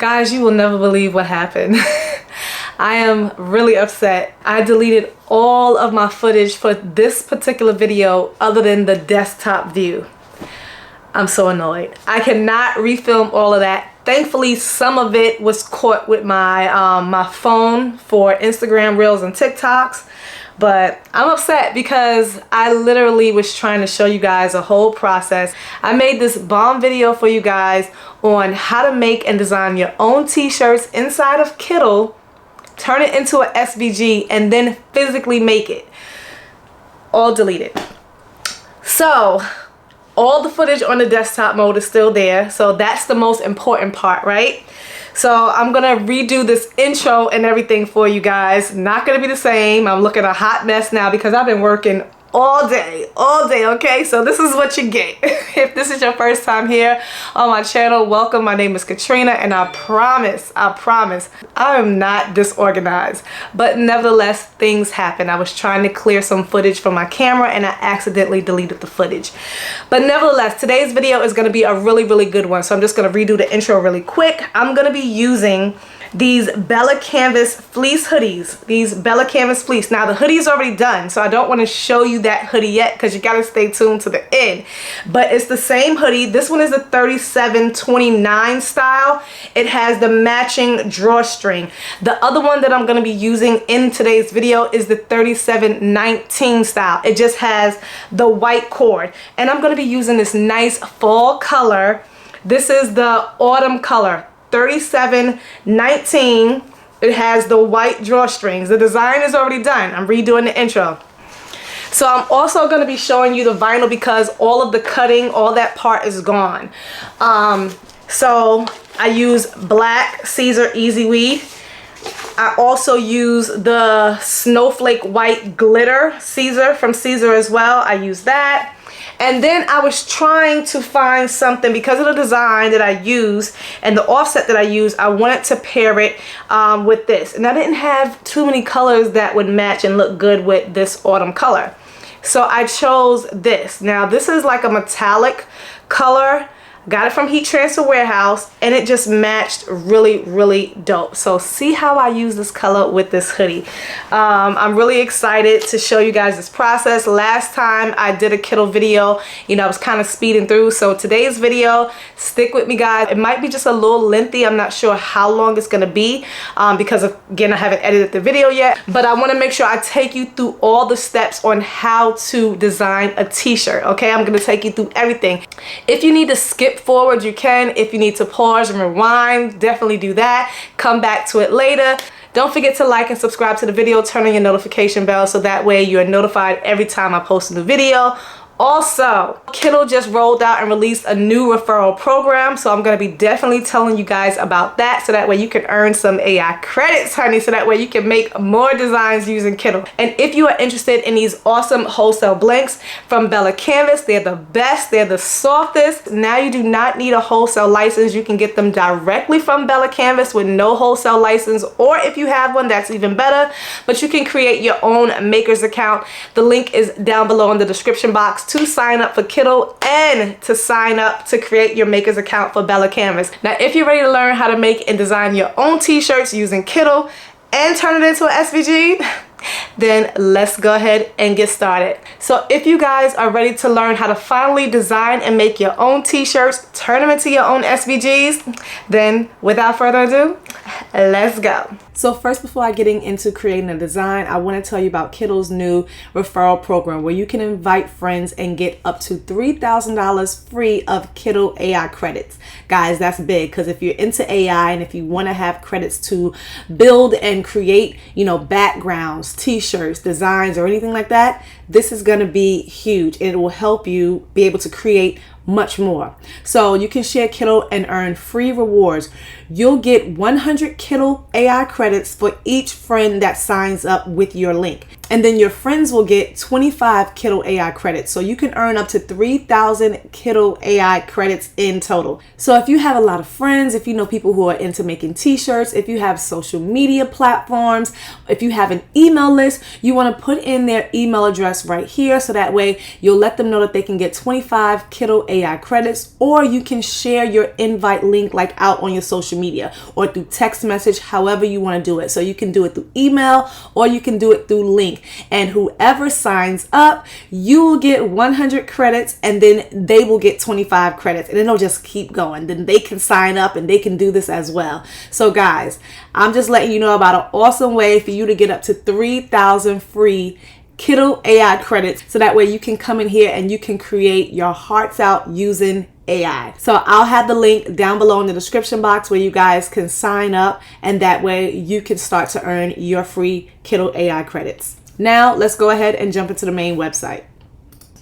Guys, you will never believe what happened. I am really upset. I deleted all of my footage for this particular video other than the desktop view. I'm so annoyed. I cannot refilm all of that. Thankfully, some of it was caught with my my phone for Instagram Reels and TikToks. But I'm upset because I literally was trying to show you guys a whole process. I made this bomb video for you guys on how to make and design your own t-shirts inside of Kittl, turn it into an SVG, and then physically make it. All deleted. So all the footage on the desktop mode is still there. So that's the most important part, right? So I'm gonna redo this intro and everything for you guys. Not gonna be the same. I'm looking a hot mess now because I've been working all day, okay? So this is what you get. If this is your first time here on my channel, welcome. My name is Katrina, and I promise, I am not disorganized. But nevertheless, things happen. I was trying to clear some footage from my camera and I accidentally deleted the footage. But nevertheless, today's video is gonna be a really good one. So I'm just gonna redo the intro really quick. I'm gonna be using these Bella Canvas fleece hoodies. These Bella Canvas fleece. Now the hoodie is already done, so I don't want to show you that hoodie yet because you gotta stay tuned to the end. But it's the same hoodie. This one is the 3729 style. It has the matching drawstring. The other one that I'm gonna be using in today's video is the 3719 style. It just has the white cord. And I'm gonna be using this nice fall color. This is the autumn color. 3719. It has the white drawstrings. The design is already done. I'm redoing the intro. So I'm also going to be showing you the vinyl because all of the cutting, all that part is gone. So I use black Caesar Easy Weed. I also use the snowflake white glitter Caesar from Caesar as well. I use that. And then I was trying to find something because of the design that I use and the offset that I use. I wanted to pair it with this. And I didn't have too many colors that would match and look good with this autumn color. So I chose this. Now this is like a metallic color. Got it from Heat Transfer Warehouse, and it just matched really dope. So see how I use this color with this hoodie. I'm really excited to show you guys this process. Last time I did a Kittl video, you know, I was kind of speeding through. So today's video, stick with me guys. It might be just a little lengthy. I'm not sure how long it's gonna be because again, I haven't edited the video yet, but I want to make sure I take you through all the steps on how to design a t-shirt. Okay, I'm gonna take you through everything. If you need to skip forward, you can. If you need to pause and rewind, definitely do that. Come back to it later. Don't forget to like and subscribe to the video. Turn on your notification bell so that way you are notified every time I post a new video. Also, Kittl just rolled out and released a new referral program, so I'm going to be definitely telling you guys about that so that way you can earn some AI credits, honey, so that way you can make more designs using Kittl. And if you are interested in these awesome wholesale blanks from Bella Canvas, they're the best, they're the softest. Now you do not need a wholesale license. You can get them directly from Bella Canvas with no wholesale license, or if you have one, that's even better. But you can create your own maker's account. The link is down below in the description box to sign up for Kittl and to sign up to create your maker's account for Bella Canvas. Now, if you're ready to learn how to make and design your own t-shirts using Kittl and turn it into an SVG, then let's go ahead and get started. So if you guys are ready to learn how to finally design and make your own t-shirts, turn them into your own SVGs, then without further ado, let's go. So first, before I get into creating a design, I want to tell you about Kittl's new referral program where you can invite friends and get up to $3,000 free of Kittl AI credits. Guys, that's big because if you're into AI and if you want to have credits to build and create, you know, backgrounds, t-shirts, designs, or anything like that, this is going to be huge. It will help you be able to create much more. So you can share Kittl and earn free rewards. You'll get 100 Kittl AI credits for each friend that signs up with your link. And then your friends will get 25 Kittl AI credits. So you can earn up to 3,000 Kittl AI credits in total. So if you have a lot of friends, if you know people who are into making t-shirts, if you have social media platforms, if you have an email list, you want to put in their email address right here. So that way you'll let them know that they can get 25 Kittl AI credits, or you can share your invite link like out on your social media or through text message, however you want to do it. So you can do it through email or you can do it through link. And whoever signs up, you will get 100 credits, and then they will get 25 credits, and then it'll just keep going. Then they can sign up and they can do this as well. So guys, I'm just letting you know about an awesome way for you to get up to 3,000 free Kittl AI credits, so that way you can come in here and you can create your hearts out using AI. So I'll have the link down below in the description box where you guys can sign up, and that way you can start to earn your free Kittl AI credits. Now let's go ahead and jump into the main website.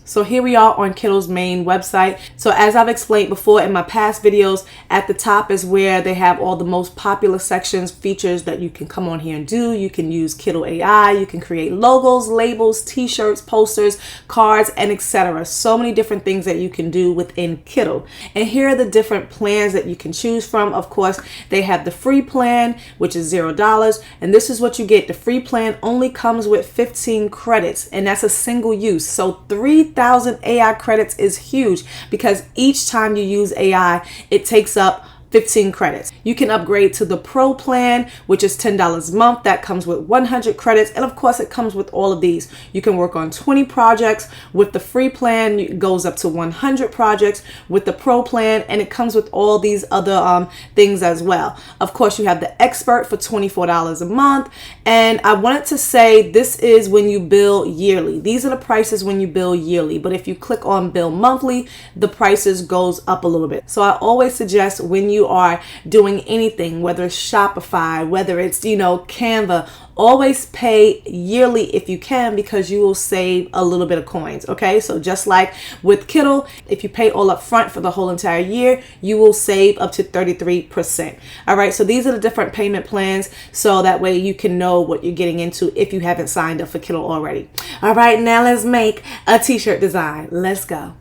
So here we are on Kittl's main website. So as I've explained before in my past videos, at the top is where they have all the most popular sections, features that you can come on here and do. You can use Kittl AI, you can create logos, labels, t-shirts, posters, cards, and etc. So many different things that you can do within Kittl. And here are the different plans that you can choose from. Of course, they have the free plan, which is $0. And this is what you get. The free plan only comes with 15 credits, and that's a single use. So 3,000 AI credits is huge, because each time you use AI, it takes up 15 credits. You can upgrade to the Pro plan, which is $10 a month. That comes with 100 credits. And of course, it comes with all of these. You can work on 20 projects. With the free plan, it goes up to 100 projects with the Pro plan, and it comes with all these other things as well. Of course, you have the Expert for $24 a month. And I wanted to say this is when you bill yearly. These are the prices when you bill yearly. But if you click on bill monthly, the prices goes up a little bit. So I always suggest when you are doing anything, whether it's Shopify, whether it's, Canva, always pay yearly if you can, because you will save a little bit of coins. Okay, so just like with Kittl, if you pay all up front for the whole entire year, you will save up to 33%. All right, so these are the different payment plans, so that way you can know what you're getting into if you haven't signed up for Kittl already. All right, now let's make a t-shirt design. Let's go.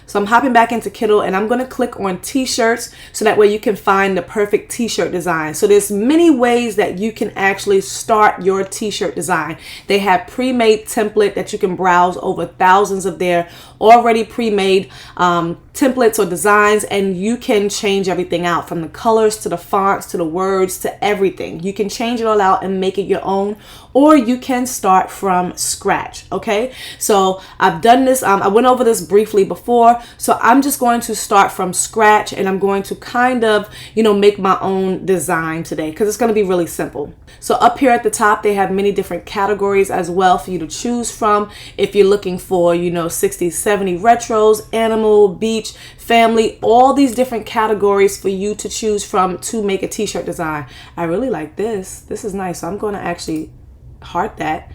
So I'm hopping back into Kittl, and I'm going to click on t-shirts, so that way you can find the perfect t-shirt design. So there's many ways that you can actually start your t-shirt design. They have pre-made template that you can browse over thousands of their already pre-made templates or designs, and you can change everything out, from the colors to the fonts to the words to everything. You can change it all out and make it your own, or you can start from scratch. Okay, so I've done this. I went over this briefly before, so I'm just going to start from scratch, and I'm going to kind of, make my own design today, because it's going to be really simple. So up here at the top, they have many different categories as well for you to choose from. If you're looking for, 60s, 70s retros, animal, beach, family, all these different categories for you to choose from to make a t-shirt design. I really like this. This is nice. So I'm going to actually heart that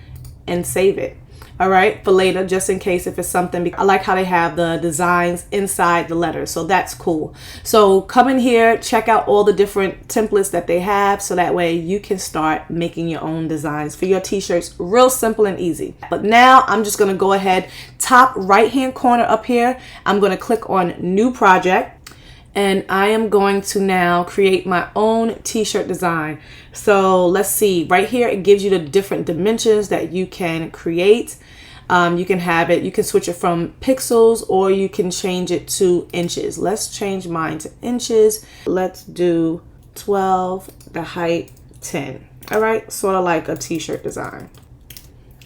and save it. All right, for later, just in case if it's something. I like how they have the designs inside the letters, so that's cool. So come in here, check out all the different templates that they have, so that way you can start making your own designs for your t-shirts. Real simple and easy. But now I'm just going to go ahead, top right hand corner up here, I'm going to click on new project. And I am going to now create my own t-shirt design. So let's see, right here it gives you the different dimensions that you can create. You can have it, you can switch it from pixels, or you can change it to inches. Let's change mine to inches. Let's do 12, the height 10. All right, sort of like a t-shirt design.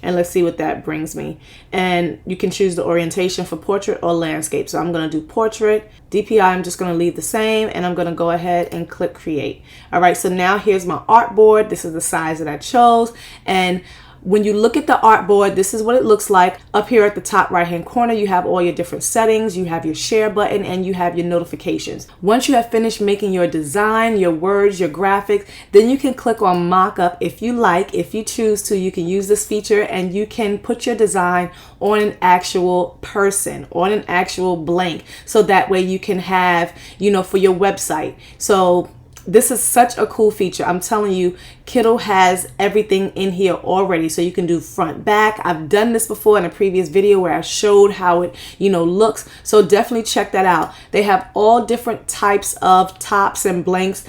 And let's see what that brings me. And you can choose the orientation for portrait or landscape. So I'm going to do portrait. DPI, I'm just going to leave the same, and I'm going to go ahead and click create. All right, so now here's my artboard. This is the size that I chose. And when you look at the artboard, this is what it looks like. Up here at the top right hand corner, you have all your different settings, you have your share button, and you have your notifications. Once you have finished making your design, your words, your graphics, then you can click on mockup if you like. If you choose to, you can use this feature, and you can put your design on an actual person, on an actual blank, so that way you can have, for your website. So This is such a cool feature. I'm telling you, Kittl has everything in here already. So you can do front, back. I've done this before in a previous video where I showed how it, looks. So definitely check that out. They have all different types of tops and blanks.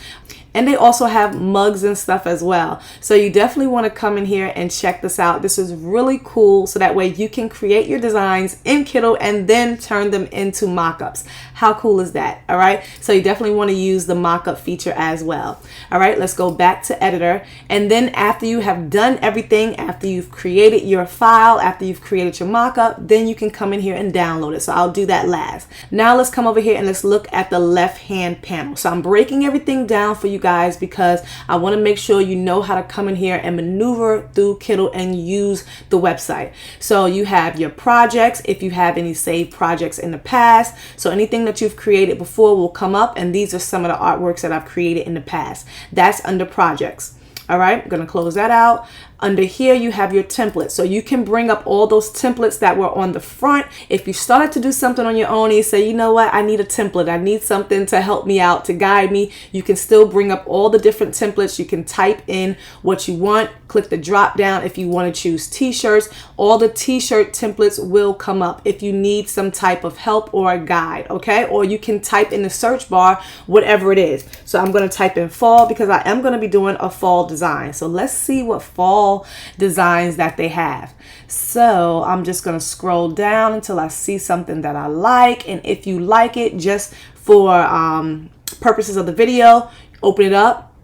And they also have mugs and stuff as well. So you definitely want to come in here and check this out. This is really cool. So that way you can create your designs in Kittl and then turn them into mock-ups. How cool is that? All right. So you definitely want to use the mock-up feature as well. All right. Let's go back to editor. And then after you have done everything, after you've created your file, after you've created your mock-up, then you can come in here and download it. So I'll do that last. Now let's come over here and let's look at the left-hand panel. So I'm breaking everything down for you guys because I want to make sure you know how to come in here and maneuver through Kittl and use the website. So you have your projects, if you have any saved projects in the past. So anything that you've created before will come up, and these are some of the artworks that I've created in the past. That's under projects. All right, I'm going to close that out. Under here, you have your templates. So you can bring up all those templates that were on the front. If you started to do something on your own and you say, you know what, I need a template. I need something to help me out, to guide me. You can still bring up all the different templates. You can type in what you want. Click the drop down if you want to choose t-shirts. All the t-shirt templates will come up if you need some type of help or a guide, okay? Or you can type in the search bar, whatever it is. So I'm going to type in fall because I am going to be doing a fall design. So let's see what fall designs that they have. So I'm just going to scroll down until I see something that I like. And if you like it, just for purposes of the video, open it up.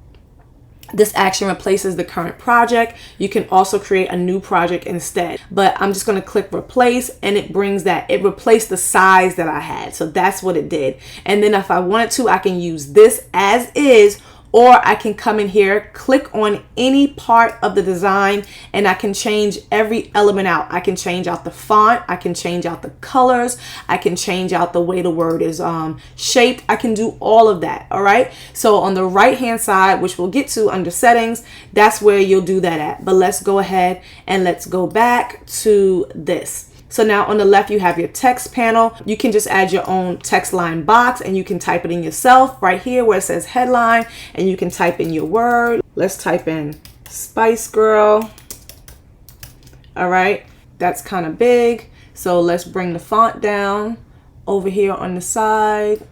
This action replaces the current project. You can also create a new project instead, but I'm just going to click replace and it brings that. It replaced the size that I had. So that's what it did. And then if I wanted to, I can use this as is, or I can come in here, click on any part of the design, and I can change every element out. I can change out the font. I can change out the colors. I can change out the way the word is shaped. I can do all of that. All right. So on the right hand side, which we'll get to under settings, that's where you'll do that at. But let's go ahead and let's go back to this. So now on the left, you have your text panel. You can just add your own text line box and you can type it in yourself right here where it says headline, and you can type in your word. Let's type in Spice Girl. All right, that's kind of big. So let's bring the font down over here on the side.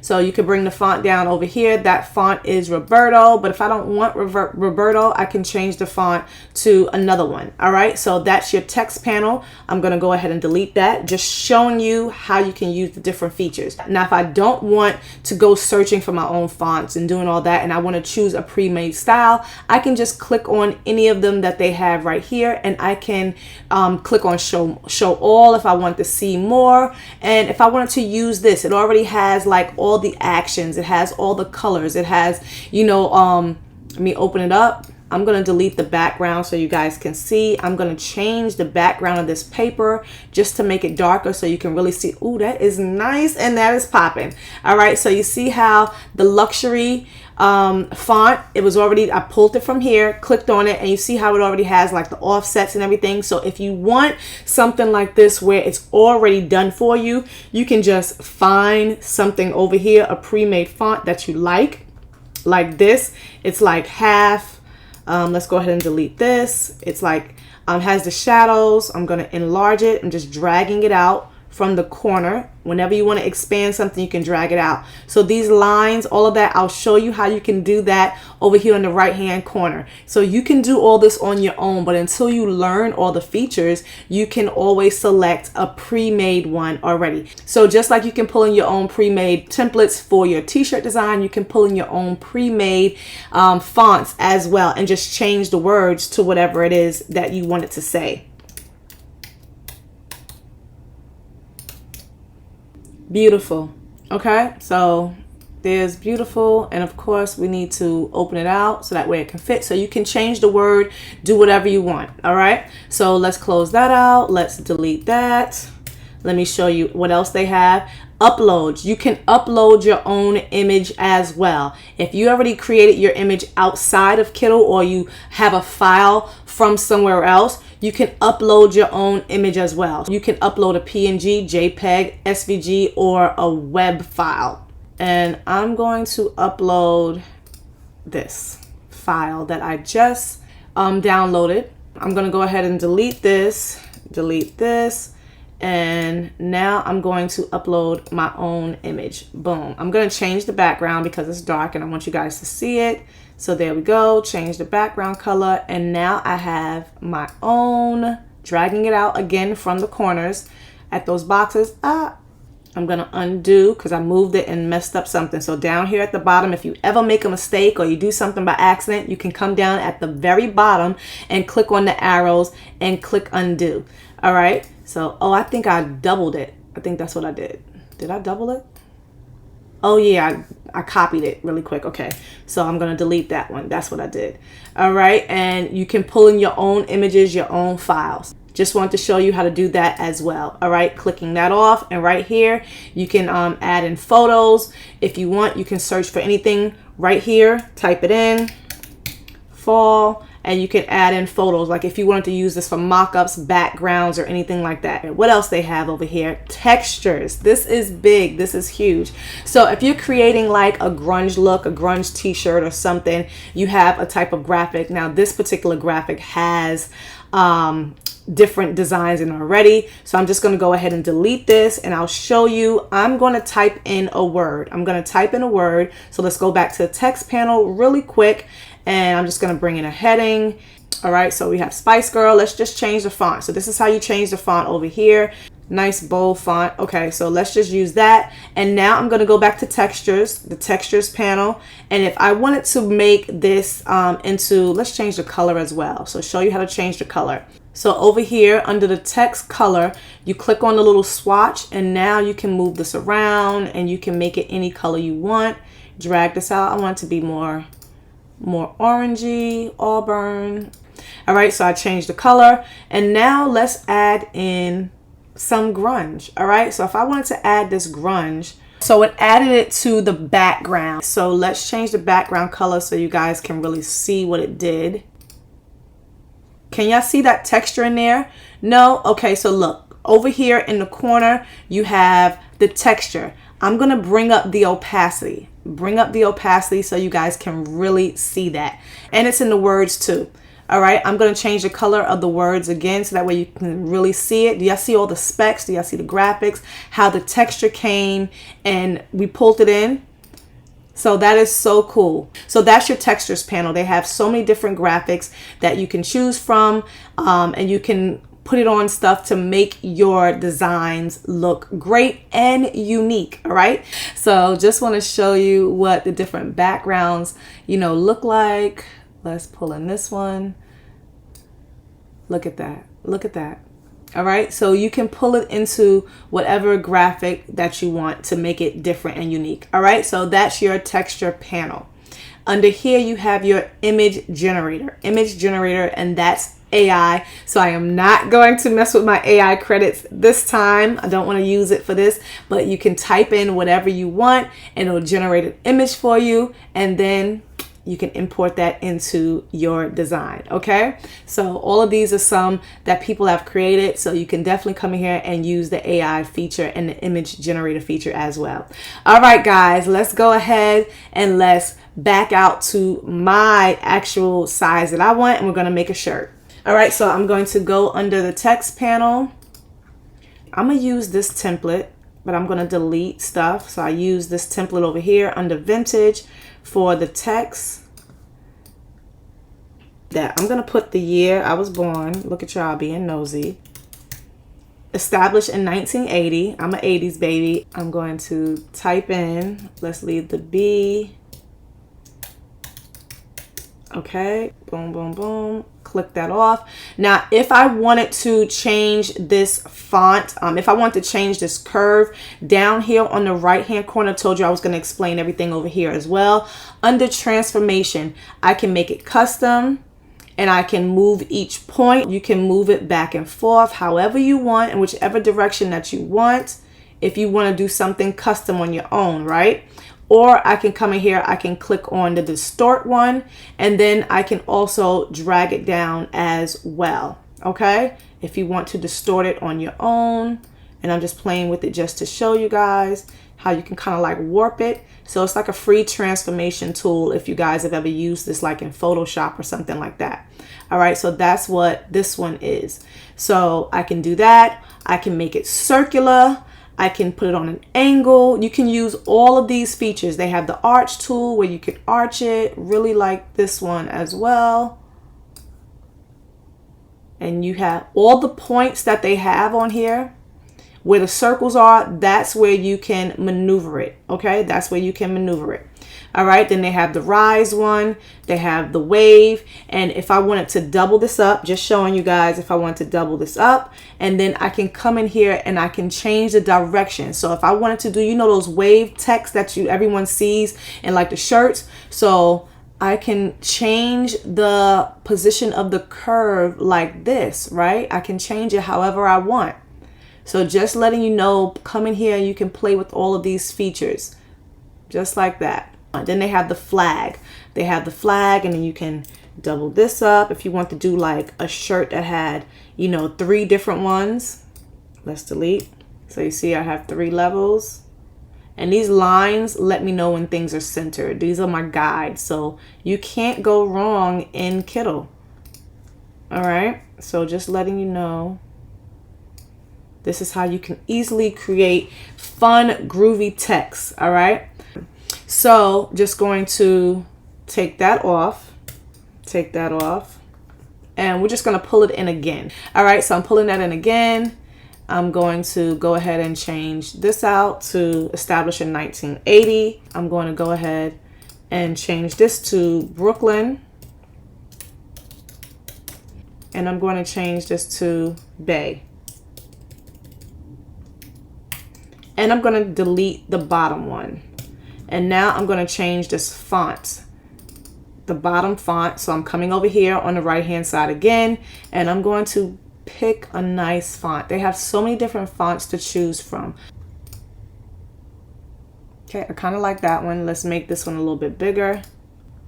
So you can bring the font down over here. That font is Roberto, but if I don't want Roberto, I can change the font to another one. All right, so that's your text panel. I'm gonna go ahead and delete that, just showing you how you can use the different features. Now, if I don't want to go searching for my own fonts and doing all that, and I wanna choose a pre-made style, I can just click on any of them that they have right here, and I can click on show all if I want to see more. And if I wanted to use this, it already has like all the actions, it has all the colors, it has, let me open it up. I'm going to delete the background so you guys can see. I'm going to change the background of this paper just to make it darker so you can really see. Ooh, that is nice and that is popping. All right, so you see how the luxury font, it was already, I pulled it from here, clicked on it, and you see how it already has like the offsets and everything. So if you want something like this where it's already done for you, you can just find something over here, a pre-made font that you like this. It's like half. Let's go ahead and delete this. It's like has the shadows. I'm going to enlarge it. I'm just dragging it out from the corner. Whenever you want to expand something, you can drag it out. So these lines, all of that, I'll show you how you can do that over here in the right hand corner. So you can do all this on your own, but until you learn all the features, you can always select a pre-made one already. So just like you can pull in your own pre-made templates for your t-shirt design, you can pull in your own pre-made fonts as well and just change the words to whatever it is that you want it to say. Beautiful. Okay, so there's beautiful, and of course we need to open it out so that way it can fit. So you can change the word, do whatever you want. All right, so let's close that out. Let's delete that. Let me show you what else they have. Uploads. You can upload your own image as well. If you already created your image outside of Kittl, or you have a file from somewhere else, you can upload your own image as well. You can upload a PNG, JPEG, SVG, or a web file. and I'm going to upload this file that I just downloaded. I'm going to go ahead and delete this, and now I'm going to upload my own image. Boom. I'm going to change the background because it's dark and I want you guys to see it. So there we go. Change the background color, and now I have my own, dragging it out again from the corners at those boxes. I'm going to undo because I moved it and messed up something. So down here at the bottom, if you ever make a mistake or you do something by accident, you can come down at the very bottom and click on the arrows and click undo. All right. So, oh, I think I doubled it. I think that's what I did. Did I double it? Oh yeah, I copied it really quick. Okay. So I'm going to delete that one. That's what I did. All right. And you can pull in your own images, your own files. Just want to show you how to do that as well. All right, clicking that off, and right here you can add in photos. If you want, you can search for anything right here, type it in, fall, and you can add in photos. Like if you wanted to use this for mock-ups, backgrounds, or anything like that. What else they have over here? Textures. This is big. This is huge. So if you're creating like a grunge look, a grunge t-shirt or something, you have a type of graphic. Now this particular graphic has different designs in already. So I'm just going to go ahead and delete this, and I'll show you. I'm going to type in a word. So let's go back to the text panel really quick, and I'm just going to bring in a heading. All right, so we have Spice Girl. Let's just change the font. So this is how you change the font over here. Nice bold font. Okay, so let's just use that. And now I'm going to go back to textures, the textures panel. And if I wanted to make this into, let's change the color as well. So show you how to change the color. So over here under the text color, you click on the little swatch, and now you can move this around and you can make it any color you want. Drag this out. I want it to be more orangey, auburn. All right, so I changed the color, and now let's add in some grunge. All right, so if I wanted to add this grunge, so it added it to the background. So let's change the background color so you guys can really see what it did. Can y'all see that texture in there? No? Okay, so look, over here in the corner, you have the texture. I'm going to bring up the opacity. So you guys can really see that. And it's in the words too. All right, I'm going to change the color of the words again so that way you can really see it. Do y'all see all the specs? Do y'all see the graphics? How the texture came and we pulled it in? So that is so cool. So that's your textures panel. They have so many different graphics that you can choose from, and you can put it on stuff to make your designs look great and unique. All right. So just want to show you what the different backgrounds, look like. Let's pull in this one. Look at that. Look at that. All right, so you can pull it into whatever graphic that you want to make it different and unique. All right, so that's your texture panel. Under here, you have your image generator, and that's AI. So I am not going to mess with my AI credits this time. I don't want to use it for this, but you can type in whatever you want and it'll generate an image for you, and then you can import that into your design. Okay, so all of these are some that people have created, so you can definitely come in here and use the AI feature and the image generator feature as well. All right guys, let's go ahead and let's back out to my actual size that I want, and we're going to make a shirt. All right, so I'm going to go under the text panel. I'm going to use this template, but I'm going to delete stuff. So I use this template over here under vintage for the text. That I'm going to put the year I was born. Look at y'all being nosy. Established in 1980. I'm an 80s baby. I'm going to type in, let's leave the B. Okay, boom, boom, boom. Click that off. Now, if I wanted to change this font, if I want to change this curve down here on the right hand corner, I told you I was going to explain everything over here as well. Under transformation, I can make it custom. And I can move each point. You can move it back and forth however you want, in whichever direction that you want, if you want to do something custom on your own, right? Or I can come in here, I can click on the distort one, and then I can also drag it down as well, okay? If you want to distort it on your own, and I'm just playing with it just to show you guys how you can kind of like warp it. So it's like a free transformation tool if you guys have ever used this like in Photoshop or something like that. All right, so that's what this one is. So I can do that. I can make it circular. I can put it on an angle. You can use all of these features. They have the arch tool where you can arch it. Really like this one as well. And you have all the points that they have on here. Where the circles are, that's where you can maneuver it. Okay, that's where you can maneuver it. All right, then they have the rise one, they have the wave, and if I wanted to double this up, just showing you guys if I want to double this up, and then I can come in here and I can change the direction. So if I wanted to do, you know, those wave text that everyone sees in like the shirts, so I can change the position of the curve like this, right? I can change it however I want. So just letting you know, come in here and you can play with all of these features just like that. Then they have the flag. They have the flag, and then you can double this up if you want to do like a shirt that had, you know, 3 different ones. Let's delete. So you see I have 3 levels. And these lines let me know when things are centered. These are my guides. So you can't go wrong in Kittl. All right. So just letting you know. This is how you can easily create fun, groovy text. All right. So just going to take that off, and we're just going to pull it in again. All right. So I'm pulling that in again. I'm going to go ahead and change this out to establish in 1980. I'm going to go ahead and change this to Brooklyn. And I'm going to change this to Bay. And I'm going to delete the bottom one. And now I'm going to change this font, the bottom font. So I'm coming over here on the right hand side again, and I'm going to pick a nice font. They have so many different fonts to choose from. Okay, I kind of like that one. Let's make this one a little bit bigger.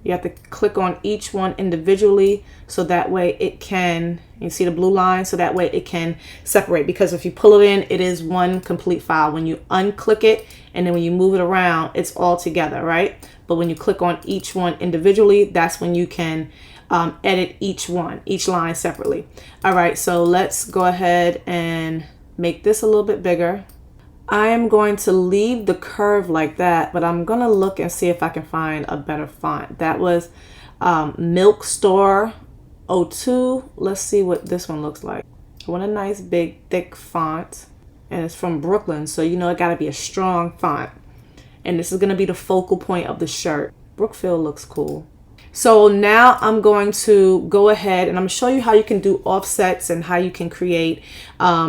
You have to click on each one individually so that way it can, you see the blue line, so that way it can separate, because if you pull it in, it is one complete file. When you unclick it and then when you move it around, it's all together, right? But when you click on each one individually, that's when you can edit each line separately. All right, so let's go ahead and make this a little bit bigger. I am going to leave the curve like that, but I'm going to look and see if I can find a better font. That was Milk Store 02. Let's see what this one looks like. I want a nice big thick font, and it's from Brooklyn, so you know it got to be a strong font. And this is going to be the focal point of the shirt. Brookfield looks cool. So now I'm going to go ahead and I'm going to show you how you can do offsets and how you can create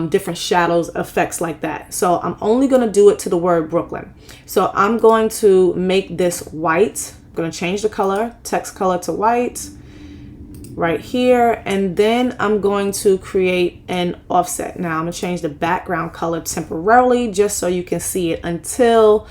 different shadows effects like that. So I'm only going to do it to the word Brooklyn. So I'm going to make this white. I'm going to change the color, text color to white right here. And then I'm going to create an offset. Now I'm going to change the background color temporarily just so you can see it until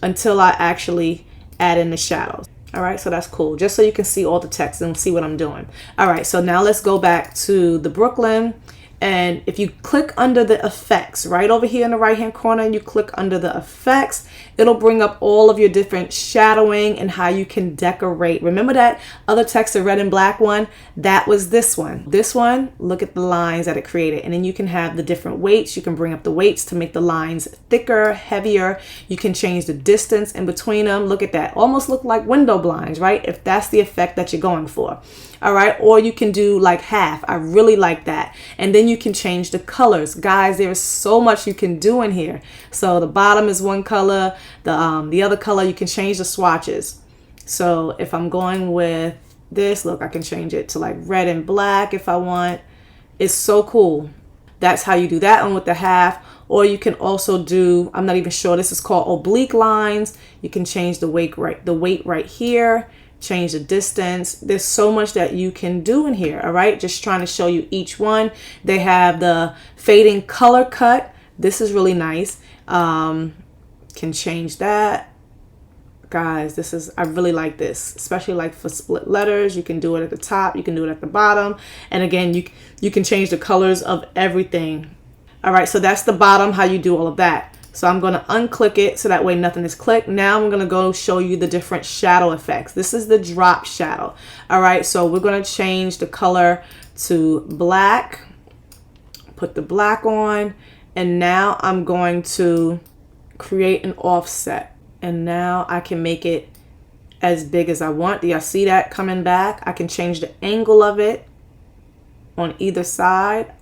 I actually add in the shadows. All right, so that's cool. Just so you can see all the text and see what I'm doing. All right, so now let's go back to the Brooklyn. And if you click under the effects right over here in the right hand corner and you click under the effects, it'll bring up all of your different shadowing and how you can decorate. Remember that other text, the red and black one? That was this one. This one, look at the lines that it created. And then you can have the different weights. You can bring up the weights to make the lines thicker, heavier. You can change the distance in between them. Look at that. Almost look like window blinds, right? If that's the effect that you're going for. All right, or you can do like half. I really like that. And then you can change the colors. Guys, there is so much you can do in here. So the bottom is one color, the other color, you can change the swatches. So if I'm going with this, look, I can change it to like red and black if I want. It's so cool. That's how you do that one with the half. Or you can also do, I'm not even sure, this is called oblique lines. You can change the weight right here. Change the distance. There's so much that you can do in here. All right, just trying to show you each one. They have the fading color cut. This is really nice. Can change that. Guys, I really like this, especially like for split letters. You can do it at the top, you can do it at the bottom, and again you can change the colors of everything. All right, so that's the bottom, how you do all of that. So I'm going to unclick it so that way nothing is clicked. Now I'm going to go show you the different shadow effects. This is the drop shadow. All right, so we're going to change the color to black. Put the black on, and now I'm going to create an offset. And now I can make it as big as I want. Do y'all see that coming back? I can change the angle of it on either side.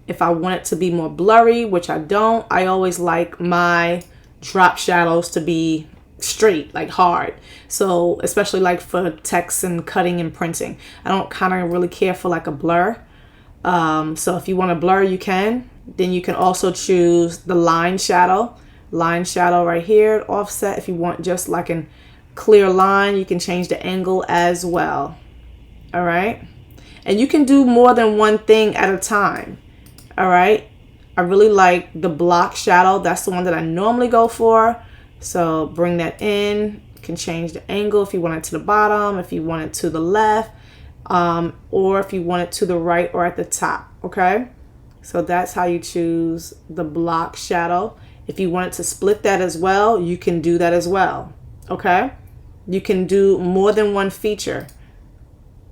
If I want it to be more blurry, which I don't, I always like my drop shadows to be straight, like hard. So especially like for text and cutting and printing, I don't kind of really care for like a blur. So if you want to blur, you can. Then you can also choose the line shadow right here, offset. If you want just like a clear line, you can change the angle as well. All right, and you can do more than one thing at a time. All right, I really like the block shadow. That's the one that I normally go for. So bring that in. You can change the angle if you want it to the bottom, if you want it to the left, or if you want it to the right or at the top. Okay, so that's how you choose the block shadow. If you want it to split that as well, you can do that as well. Okay, you can do more than one feature.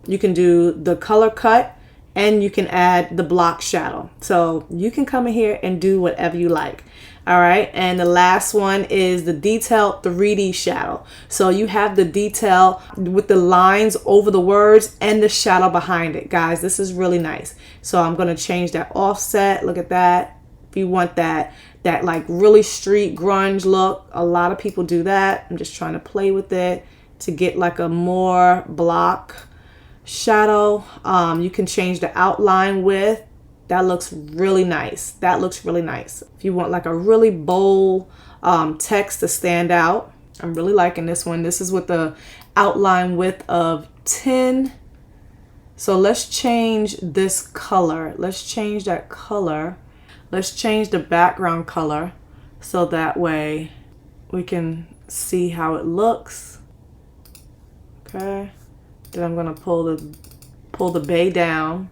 You can do the color cut, and you can add the block shadow. So you can come in here and do whatever you like. All right, and the last one is the detailed 3D shadow. So you have the detail with the lines over the words and the shadow behind it. Guys, this is really nice. So I'm gonna change that offset. Look at that. If you want that like really street grunge look, a lot of people do that. I'm just trying to play with it to get like a more block shadow. You can change the outline width. That looks really nice. That looks really nice. If you want like a really bold text to stand out, I'm really liking this one. This is with the outline width of 10. So let's change this color. Let's change that color. Let's change the background color so that way we can see how it looks. Okay. Then I'm gonna pull the bay down.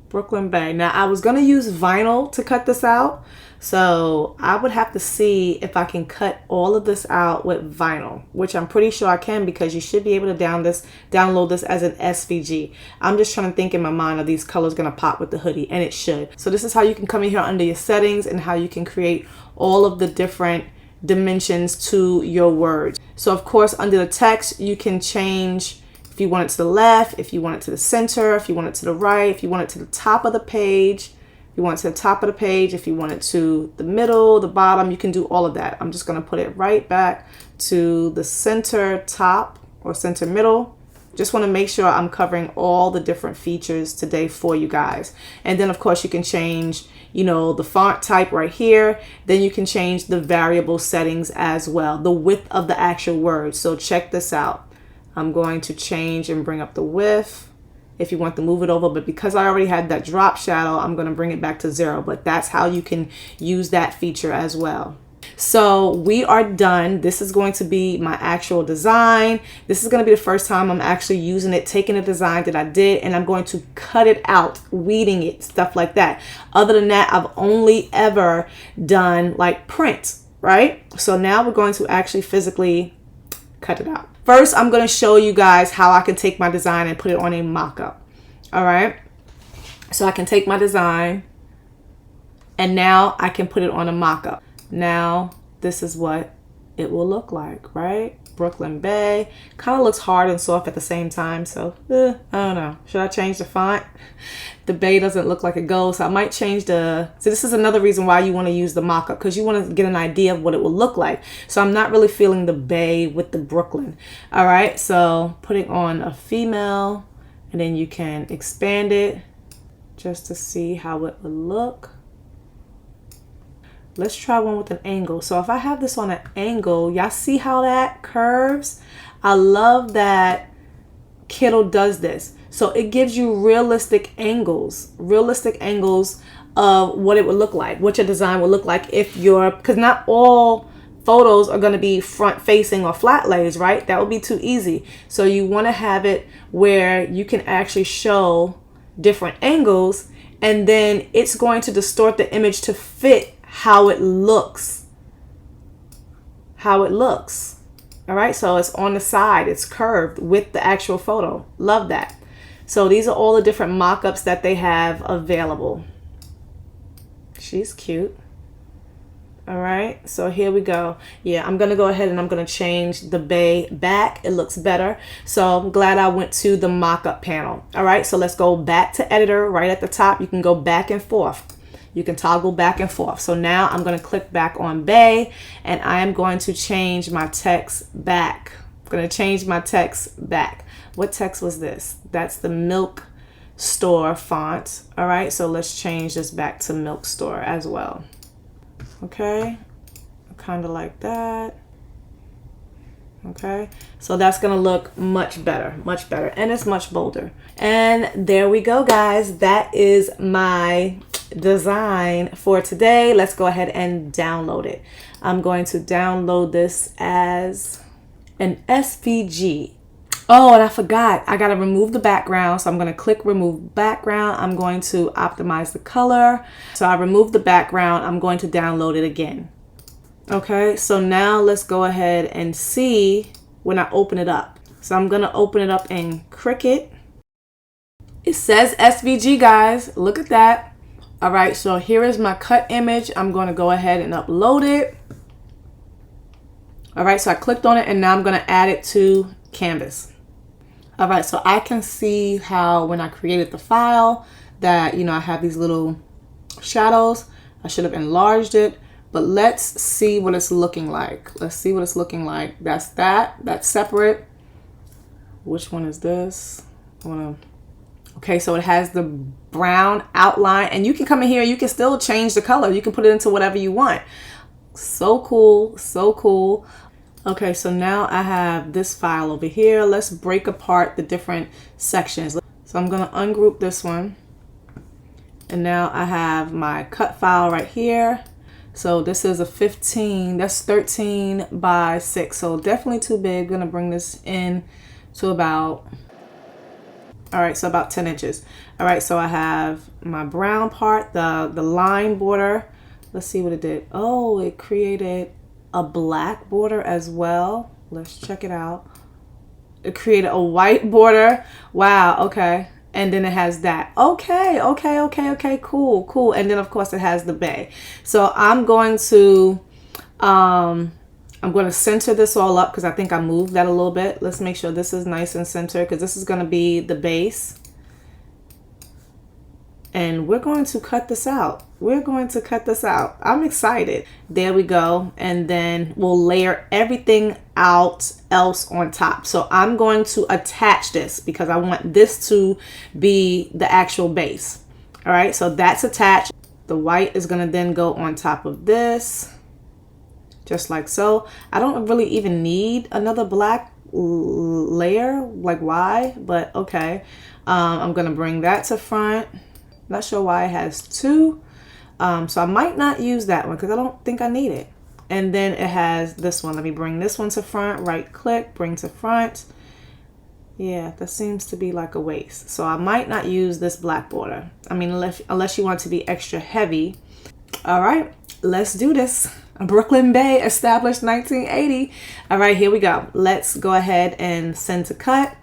Brooklyn Bay. Now I was gonna use vinyl to cut this out, so I would have to see if I can cut all of this out with vinyl, which I'm pretty sure I can, because you should be able to download this as an SVG. I'm just trying to think in my mind, are these colors gonna pop with the hoodie? And it should. So this is how you can come in here under your settings and how you can create all of the different dimensions to your words. So of course under the text you can change if you want it to the left, if you want it to the center, if you want it to the right, if you want it to the top of the page, if you want it to the top of the page, if you want it to the middle, the bottom, you can do all of that. I'm just going to put it right back to the center top or center middle. Just want to make sure I'm covering all the different features today for you guys. And then of course you can change, you know, the font type right here. Then you can change the variable settings as well, the width of the actual word. So check this out. I'm going to change and bring up the width if you want to move it over, but because I already had that drop shadow, I'm going to bring it back to 0. But that's how you can use that feature as well. So we are done. This is going to be my actual design. This is going to be the first time I'm actually using it, taking a design that I did, and I'm going to cut it out, weeding it, stuff like that. Other than that, I've only ever done like print, right? So now we're going to actually physically cut it out. First, I'm going to show you guys how I can take my design and put it on a mock-up. All right. So I can take my design and now I can put it on a mock-up. Now, this is what it will look like, right? Brooklyn Bay. Kind of looks hard and soft at the same time. So, I don't know. Should I change the font? The bay doesn't look like it goes. So I might change so this is another reason why you want to use the mock-up, because you want to get an idea of what it will look like. So I'm not really feeling the bay with the Brooklyn. All right. So putting on a female, and then you can expand it just to see how it would look. Let's try one with an angle. So if I have this on an angle, y'all see how that curves? I love that Kittl does this. So it gives you realistic angles of what it would look like, what your design would look like if because not all photos are going to be front facing or flat lays, right? That would be too easy. So you want to have it where you can actually show different angles and then it's going to distort the image to fit how it looks. All right, so it's on the side, it's curved with the actual photo. Love that. So these are all the different mock-ups that they have available. She's cute. All right, so here we go. Yeah, I'm gonna go ahead and I'm gonna change the bay back. It looks better. So I'm glad I went to the mock-up panel. All right, so let's go back to editor right at the top. You can go back and forth. You can toggle back and forth. So now I'm gonna click back on bay and I am going to change my text back. I'm gonna change my text back. What text was this? That's the Milk Store font. All right, so let's change this back to Milk Store as well. Okay, kind of like that. Okay, so that's gonna look much better, and it's much bolder. And there we go, guys. That is my design for today. Let's go ahead and download it. I'm going to download this as an SVG. Oh, and I forgot, I gotta remove the background. So I'm gonna click remove background. I'm going to optimize the color. So I removed the background. I'm going to download it again. Okay, so now let's go ahead and see when I open it up. So I'm gonna open it up in Cricut. It says SVG, guys, look at that. All right, so here is my cut image. I'm gonna go ahead and upload it. All right, so I clicked on it and now I'm gonna add it to Canvas. All right, so I can see how when I created the file that, you know, I have these little shadows. I should have enlarged it, but let's see what it's looking like. Let's see what it's looking like. That's separate. Which one is this? Okay, so it has the brown outline and you can come in here, you can still change the color. You can put it into whatever you want. So cool, so cool. Okay, so now I have this file over here. Let's break apart the different sections. So I'm gonna ungroup this one. And now I have my cut file right here. So this is a 15, that's 13 by 6. So definitely too big. I'm gonna bring this in to about, all right, so about 10 inches. All right, so I have my brown part, the line border. Let's see what it did. Oh, it created a black border as well. Let's check it out. It created a white border. Wow, okay. And then it has that. Okay, cool. And then of course it has the bay. So I'm going to center this all up because I think I moved that a little bit. Let's make sure this is nice and centered because this is going to be the base. And we're going to cut this out. I'm excited. There we go. And then we'll layer everything else on top. So I'm going to attach this because I want this to be the actual base. All right, so that's attached. The white is going to then go on top of this, just like so. I don't really even need another black layer. Like, why? But okay. I'm going to bring that to front. Not sure why it has two. So I might not use that one because I don't think I need it. And then it has this one. Let me bring this one to front. Right click, bring to front. Yeah, that seems to be like a waste. So I might not use this black border. I mean, unless you want to be extra heavy. All right, let's do this. Brooklyn Bay, established 1980. All right, here we go. Let's go ahead and send to cut.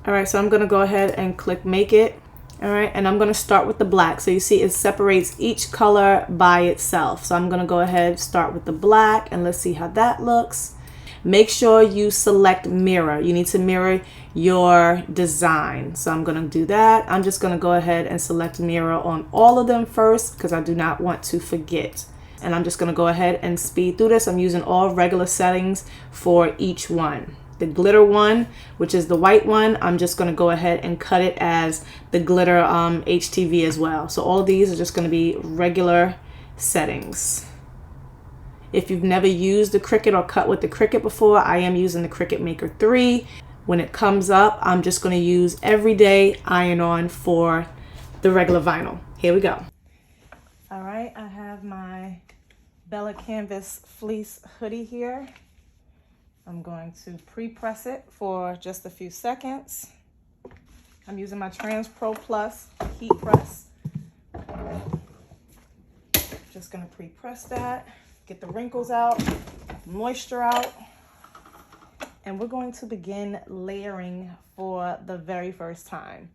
All right, so I'm gonna go ahead and click make it. All right, and I'm gonna start with the black. So you see it separates each color by itself. So I'm gonna go ahead, start with the black, and let's see how that looks. Make sure you select mirror. You need to mirror your design. So I'm gonna do that. I'm just gonna go ahead and select mirror on all of them first because I do not want to forget. And I'm just gonna go ahead and speed through this. I'm using all regular settings for each one. The glitter one, which is the white one, I'm just going to go ahead and cut it as the glitter HTV as well. So all of these are just going to be regular settings. If you've never used the Cricut or cut with the Cricut before, I am using the Cricut Maker 3. When it comes up, I'm just going to use Everyday Iron-On for the regular vinyl. Here we go. All right, I have my Bella Canvas fleece hoodie here. I'm going to pre-press it for just a few seconds. I'm using my Trans Pro Plus Heat Press. just gonna pre-press that, get the wrinkles out, moisture out, and we're going to begin layering for the very first time.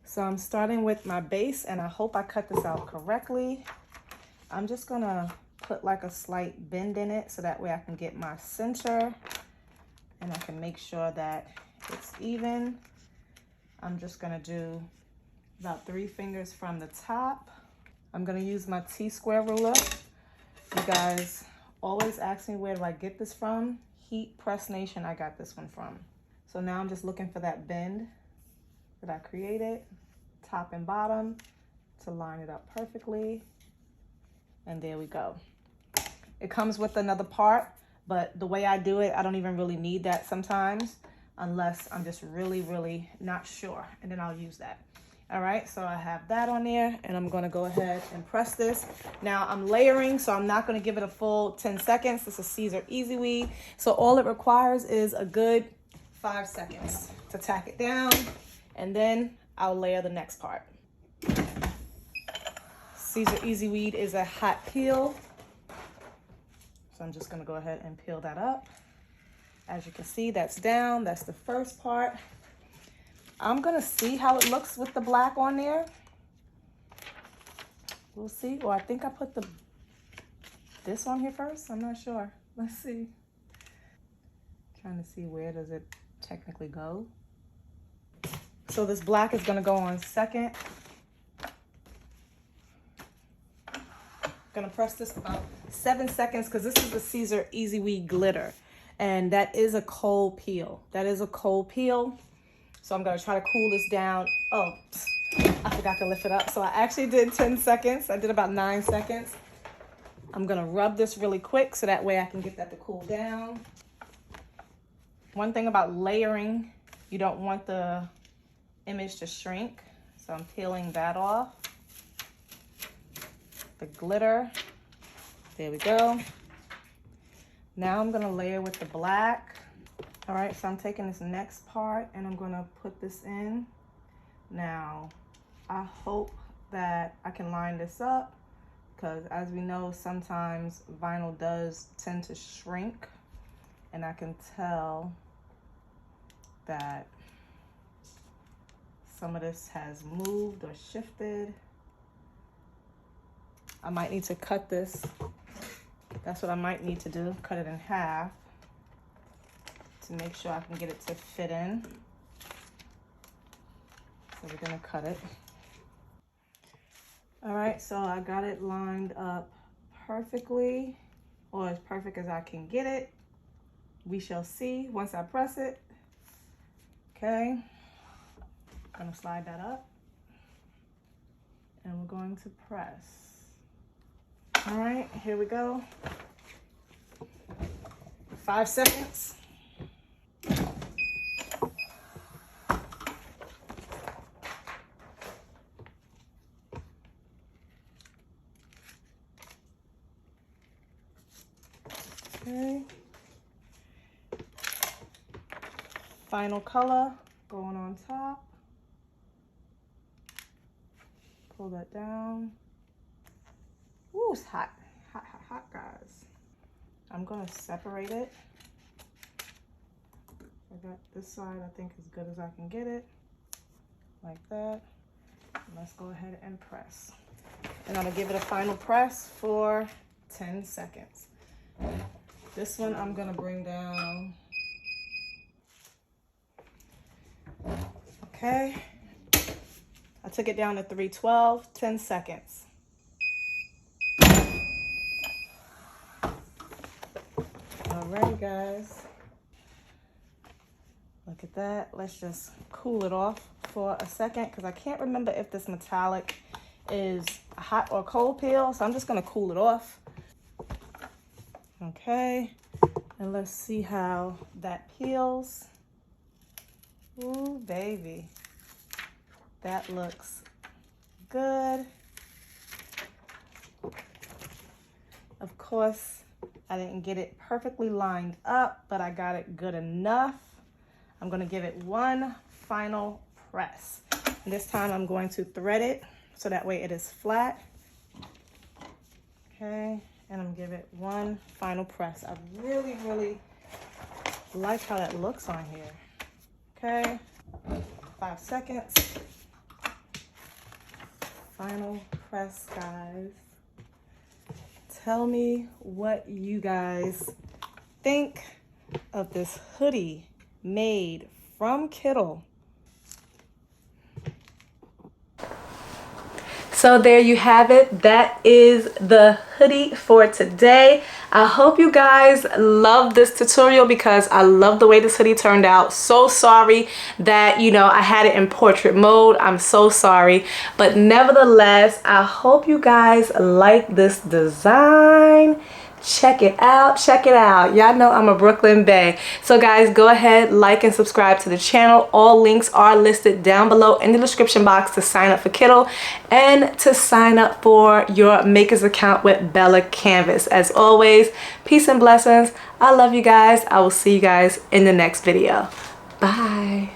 So I'm starting with my base, and I hope I cut this out correctly. I'm just gonna put like a slight bend in it so that way I can get my center and I can make sure that it's even. I'm just gonna do about 3 fingers from the top. I'm gonna use my T-square ruler. You guys always ask me where do I get this from? Heat Press Nation, I got this one from. So now I'm just looking for that bend that I created, top and bottom, to line it up perfectly. And there we go. It comes with another part, but the way I do it, I don't even really need that sometimes, unless I'm just really not sure, and then I'll use that. All right, so I have that on there, and I'm gonna go ahead and press this. Now I'm layering, so I'm not gonna give it a full 10 seconds. This is Caesar Easy Weed. So all it requires is a good 5 seconds to tack it down, and then I'll layer the next part. Caesar Easy Weed is a hot peel. So I'm just gonna go ahead and peel that up. As you can see, that's down, that's the first part. I'm gonna see how it looks with the black on there. We'll see. Well, I think I put this on here first. I'm not sure. Let's see. Trying to see where does it technically go. So this black is gonna go on second. Gonna press this about 7 seconds because this is the Caesar Easy Weed glitter, and that is a cold peel. That is a cold peel. So I'm gonna try to cool this down. Oh, I forgot to lift it up. So I actually did 10 seconds. I did about 9 seconds. I'm gonna rub this really quick so that way I can get that to cool down. One thing about layering, you don't want the image to shrink. So I'm peeling that off. The glitter, there we go. Now I'm gonna layer with the black. All right, so I'm taking this next part and I'm gonna put this in. Now, I hope that I can line this up because as we know, sometimes vinyl does tend to shrink, and I can tell that some of this has moved or shifted. I might need to cut this. That's what I might need to do, cut it in half to make sure I can get it to fit in. So we're gonna cut it. All right, so I got it lined up perfectly, or as perfect as I can get it. We shall see once I press it. Okay, I'm gonna slide that up and we're going to press. All right, here we go. 5 seconds. Okay. Final color going on top. Pull that down. Ooh, it's hot. Hot, guys. I'm gonna separate it. I got this side, I think, as good as I can get it. Like that. And let's go ahead and press. And I'm gonna give it a final press for 10 seconds. This one I'm gonna bring down. Okay. I took it down to 312, 10 seconds. Alrighty, guys. Look at that. Let's just cool it off for a second because I can't remember if this metallic is a hot or cold peel, so I'm just gonna cool it off. Okay, and let's see how that peels. Ooh, baby. That looks good. Of course, I didn't get it perfectly lined up, but I got it good enough. I'm gonna give it one final press. And this time I'm going to thread it so that way it is flat. Okay, and I'm gonna give it one final press. I really, really like how that looks on here. Okay, 5 seconds. Final press, guys. Tell me what you guys think of this hoodie made from Kittl. So there you have it. That is the hoodie for today. I hope you guys love this tutorial because I love the way this hoodie turned out. So sorry that, you know, I had it in portrait mode. I'm so sorry. But nevertheless, I hope you guys like this design. Check it out, check it out. Y'all know I'm a Brooklyn bae. So guys, go ahead, like and subscribe to the channel. All links are listed down below in the description box to sign up for Kittl and to sign up for your maker's account with Bella Canvas. As always, peace and blessings. I love you guys. I will see you guys in the next video. Bye.